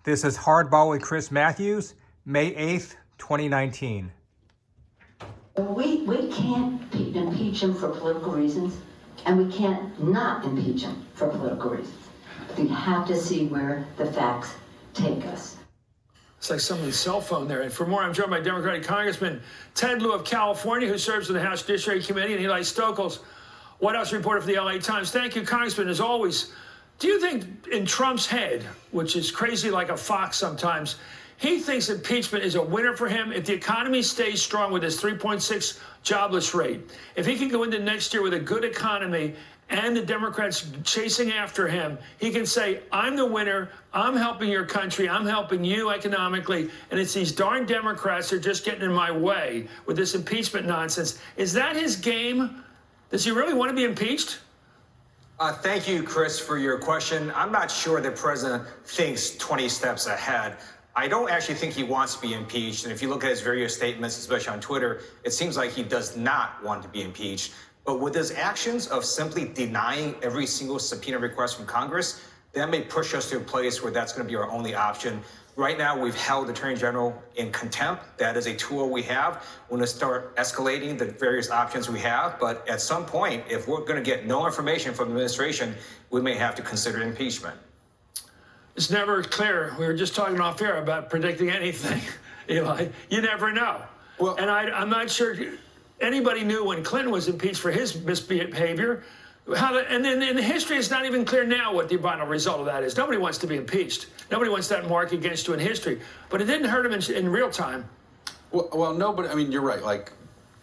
This is Hardball with Chris Matthews, May 8th, 2019. We can't impeach him for political reasons, and we can't not impeach him for political reasons. We have to see where the facts take us. It's like someone's cell phone there. And for more, I'm joined by Democratic Congressman Ted Lieu of California, who serves on the House Judiciary Committee, and Eli Stokols, White House reporter for the LA Times. Thank you, Congressman, as always. Do you think in Trump's head, which is crazy like a fox sometimes, he thinks impeachment is a winner for him if the economy stays strong with his 3.6 jobless rate? If he can go into next year with a good economy and the Democrats chasing after him, he can say, I'm the winner, I'm helping your country, I'm helping you economically, and it's these darn Democrats that are just getting in my way with this impeachment nonsense. Is that his game? Does he really want to be impeached? Thank you, Chris, for your question. I'm not sure the president thinks 20 steps ahead. I don't actually think he wants to be impeached. And if you look at his various statements, especially on Twitter, it seems like he does not want to be impeached. But with his actions of simply denying every single subpoena request from Congress, that may push us to a place where that's going to be our only option. Right now, we've held the Attorney General in contempt. That is a tool we have. We're going to start escalating the various options we have. But at some point, if we're going to get no information from the administration, we may have to consider impeachment. It's never clear. We were just talking off air about predicting anything, Eli. You never know. Well, and I'm not sure anybody knew when Clinton was impeached for his misbehavior. And then in the history, it's not even clear now what the final result of that is. Nobody wants to be impeached. Nobody wants that mark against you in history. But it didn't hurt him in real time. Well, no, but I mean, you're right. Like,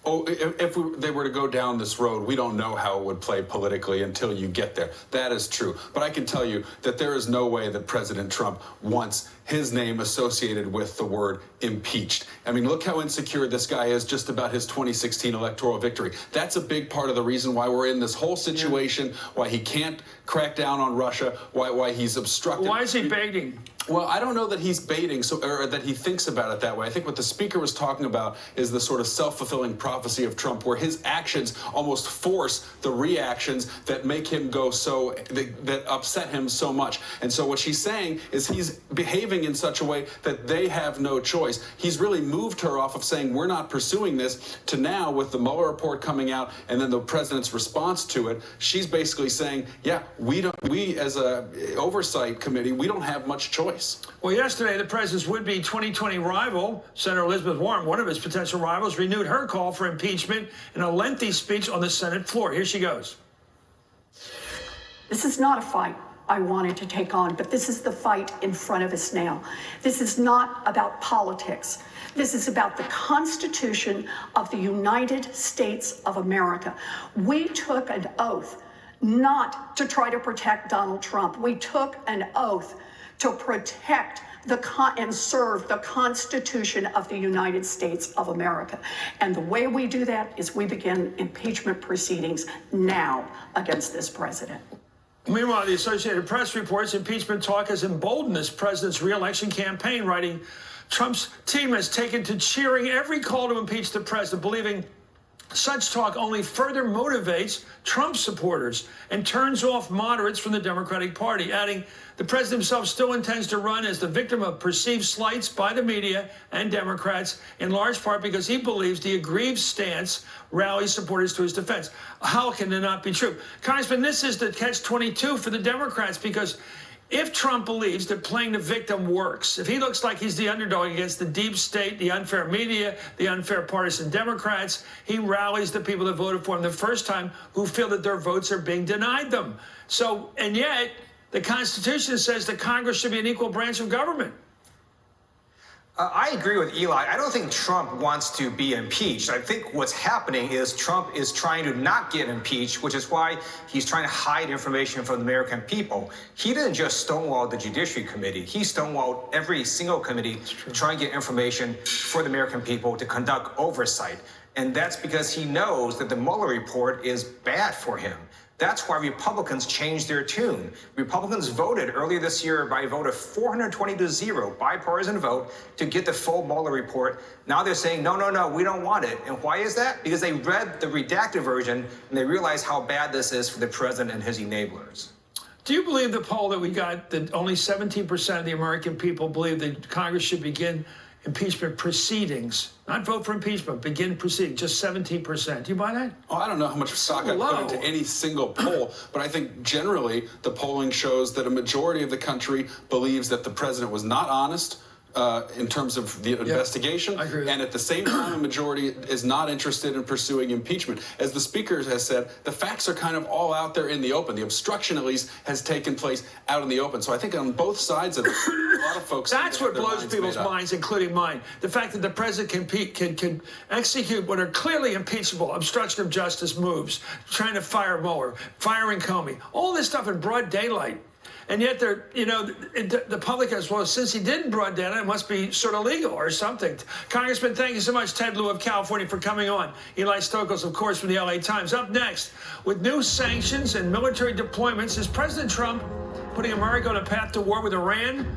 if they were to go down this road, we don't know how it would play politically until you get there. That is true. But I can tell you that there is no way that President Trump wants his name associated with the word impeached. I mean, look how insecure this guy is just about his 2016 electoral victory. That's a big part of the reason why we're in this whole situation, why he can't crack down on Russia, why he's obstructed. Why is he baiting? Well, I don't know that he's baiting, or that he thinks about it that way. I think what the speaker was talking about is the sort of self-fulfilling prophecy of Trump, where his actions almost force the reactions that make him go that upset him so much. And so what she's saying is he's behaving in such a way that they have no choice. He's really moved her off of saying we're not pursuing this to now, with the Mueller report coming out and then the president's response to it, she's basically saying, yeah, we as a oversight committee, we don't have much choice. Well, yesterday, the president's would-be 2020 rival, Senator Elizabeth Warren, one of his potential rivals, renewed her call for impeachment in a lengthy speech on the Senate floor. Here she goes. This is not a fight I wanted to take on, but this is the fight in front of us now. This is not about politics. This is about the Constitution of the United States of America. We took an oath not to try to protect Donald Trump. We took an oath to protect and serve the Constitution of the United States of America. And the way we do that is we begin impeachment proceedings now against this president. Meanwhile, the Associated Press reports impeachment talk has emboldened this president's re-election campaign, writing, Trump's team has taken to cheering every call to impeach the president, believing such talk only further motivates Trump supporters and turns off moderates from the Democratic Party, adding the president himself still intends to run as the victim of perceived slights by the media and Democrats, in large part because he believes the aggrieved stance rallies supporters to his defense. How can it not be true? Congressman, this is the catch-22 for the Democrats, because if Trump believes that playing the victim works, if he looks like he's the underdog against the deep state, the unfair media, the unfair partisan Democrats, he rallies the people that voted for him the first time who feel that their votes are being denied them. So, and yet, the Constitution says that Congress should be an equal branch of government. I agree with Eli. I don't think Trump wants to be impeached. I think what's happening is Trump is trying to not get impeached, which is why he's trying to hide information from the American people. He didn't just stonewall the Judiciary Committee. He stonewalled every single committee to try and get information for the American people to conduct oversight. And that's because he knows that the Mueller report is bad for him. That's why Republicans changed their tune. Republicans voted earlier this year by a vote of 420-0, bipartisan vote, to get the full Mueller report. Now they're saying, no, we don't want it. And why is that? Because they read the redacted version and they realize how bad this is for the president and his enablers. Do you believe the poll that we got that only 17% of the American people believe that Congress should begin impeachment proceedings? Not vote for impeachment, begin proceedings, just 17%. Do you buy that? Oh, I don't know how much stock I put into any single poll, but I think generally the polling shows that a majority of the country believes that the president was not honest in terms of the investigation. I agree with and at the same time, a majority is not interested in pursuing impeachment. As the speaker has said, the facts are kind of all out there in the open. The obstruction, at least, has taken place out in the open. So I think on both sides of it, a lot of folks... That's what blows people's minds, including mine. The fact that the president can execute what are clearly impeachable obstruction of justice moves, trying to fire Mueller, firing Comey, all this stuff in broad daylight. And yet, the public as well, since he didn't broad daylight, it must be sort of legal or something. Congressman, thank you so much, Ted Lieu of California, for coming on. Eli Stokols, of course, from the LA Times. Up next, with new sanctions and military deployments, is President Trump putting America on a path to war with Iran?